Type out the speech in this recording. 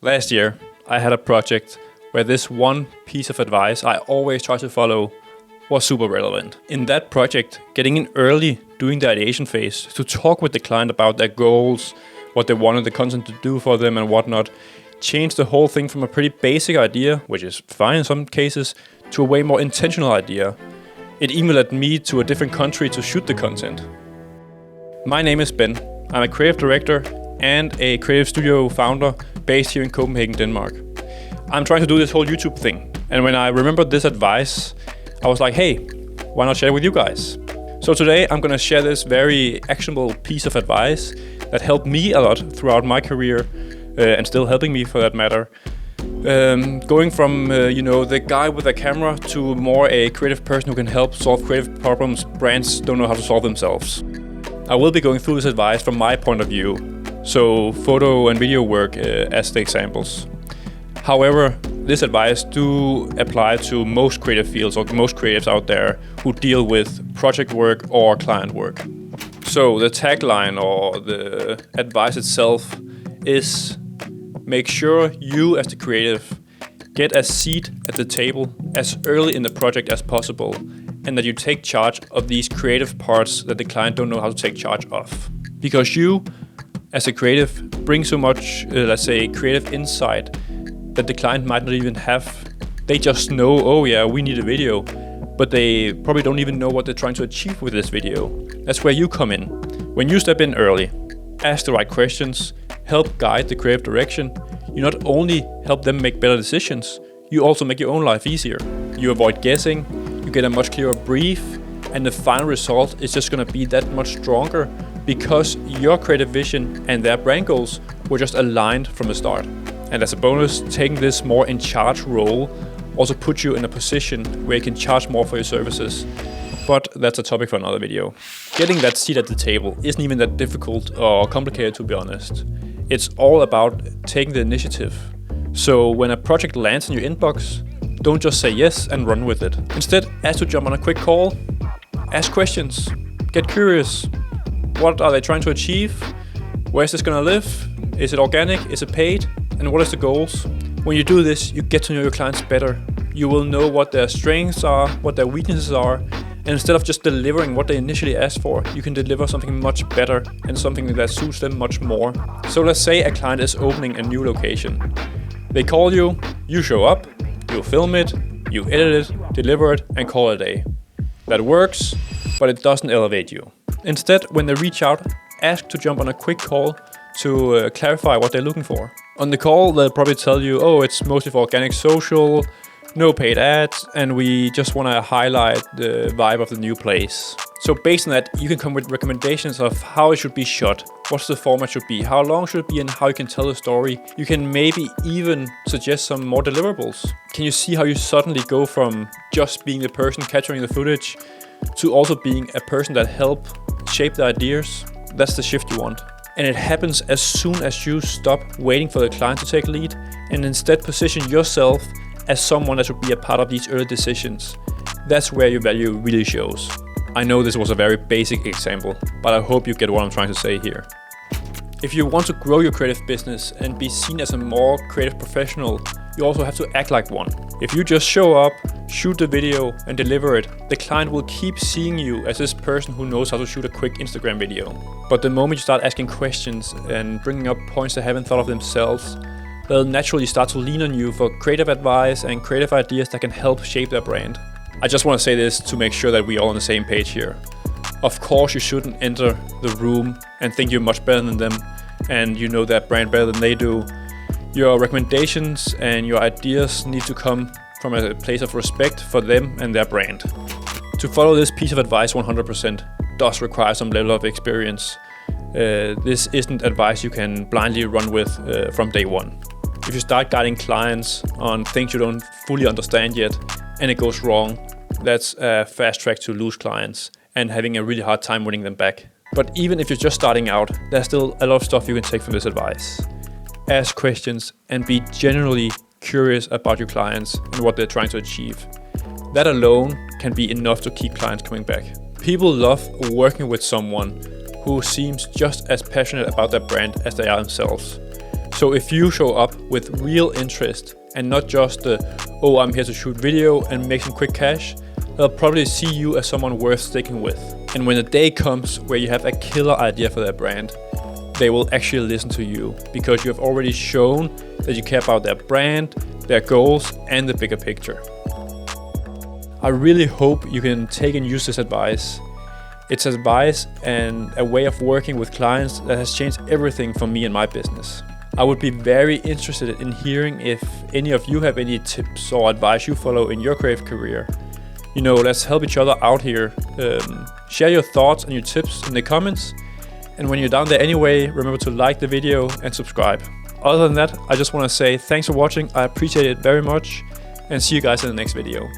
Last year, I had a project where this one piece of advice I always try to follow was super relevant. In that project, getting in early during the ideation phase to talk with the client about their goals, what they wanted the content to do for them and whatnot, changed the whole thing from a pretty basic idea, which is fine in some cases, to a way more intentional idea. It even led me to a different country to shoot the content. My name is Ben. I'm a creative director and a creative studio founder based here in Copenhagen, Denmark. I'm trying to do this whole YouTube thing, and when I remembered this advice, I was like, hey, why not share it with you guys? So today I'm gonna share this very actionable piece of advice that helped me a lot throughout my career, and still helping me for that matter. Going from the guy with a camera to more a creative person who can help solve creative problems brands don't know how to solve themselves. I will be going through this advice from my point of view, so photo and video work as the examples. However, this advice do apply to most creative fields or most creatives out there who deal with project work or client work. So the tagline or the advice itself is: make sure you as the creative get a seat at the table as early in the project as possible, and that you take charge of these creative parts that the client don't know how to take charge of. Because you, as a creative, bring so much, let's say, creative insight that the client might not even have. They just know, oh yeah, we need a video, but they probably don't even know what they're trying to achieve with this video. That's where you come in. When you step in early, ask the right questions, help guide the creative direction, you not only help them make better decisions, you also make your own life easier. You avoid guessing, you get a much clearer brief, and the final result is just gonna be that much stronger because your creative vision and their brand goals were just aligned from the start. And as a bonus, taking this more in charge role also puts you in a position where you can charge more for your services. But that's a topic for another video. Getting that seat at the table isn't even that difficult or complicated, to be honest. It's all about taking the initiative. So when a project lands in your inbox, don't just say yes and run with it. Instead, ask to jump on a quick call, ask questions, get curious. What are they trying to achieve? Where is this gonna live? Is it organic? Is it paid? And what is the goals? When you do this, you get to know your clients better. You will know what their strengths are, what their weaknesses are, and instead of just delivering what they initially asked for, you can deliver something much better and something that suits them much more. So let's say a client is opening a new location. They call you, you show up, you film it, you edit it, deliver it, and call it a day. That works, but it doesn't elevate you. Instead, when they reach out, ask to jump on a quick call to clarify what they're looking for. On the call, they'll probably tell you, oh, it's mostly for organic social, no paid ads, and we just want to highlight the vibe of the new place. So based on that, you can come with recommendations of how it should be shot, what the format should be, how long should it be, and how you can tell the story. You can maybe even suggest some more deliverables. Can you see how you suddenly go from just being the person capturing the footage to also being a person that help shape the ideas? That's the shift you want. And it happens as soon as you stop waiting for the client to take lead and instead position yourself as someone that should be a part of these early decisions. That's where your value really shows. I know this was a very basic example, but I hope you get what I'm trying to say here. If you want to grow your creative business and be seen as a more creative professional, you also have to act like one. If you just show up, shoot the video and deliver it, the client will keep seeing you as this person who knows how to shoot a quick Instagram video. But the moment you start asking questions and bringing up points they haven't thought of themselves, they'll naturally start to lean on you for creative advice and creative ideas that can help shape their brand. I just want to say this to make sure that we're all on the same page here. Of course, you shouldn't enter the room and think you're much better than them and you know that brand better than they do. Your recommendations and your ideas need to come from a place of respect for them and their brand. To follow this piece of advice 100% does require some level of experience. This isn't advice you can blindly run with from day one. If you start guiding clients on things you don't fully understand yet and it goes wrong, that's a fast track to lose clients and having a really hard time winning them back. But even if you're just starting out, there's still a lot of stuff you can take from this advice. Ask questions and be genuinely curious about your clients and what they're trying to achieve. That alone can be enough to keep clients coming back. People love working with someone who seems just as passionate about their brand as they are themselves. So if you show up with real interest and not just the, oh, I'm here to shoot video and make some quick cash, they'll probably see you as someone worth sticking with. And when the day comes where you have a killer idea for their brand, they will actually listen to you because you have already shown that you care about their brand, their goals, and the bigger picture. I really hope you can take and use this advice. It's advice and a way of working with clients that has changed everything for me and my business. I would be very interested in hearing if any of you have any tips or advice you follow in your creative career. You know, let's help each other out here. Share your thoughts and your tips in the comments. And when you're down there anyway, remember to like the video and subscribe. Other than that, I just want to say thanks for watching. I appreciate it very much and see you guys in the next video.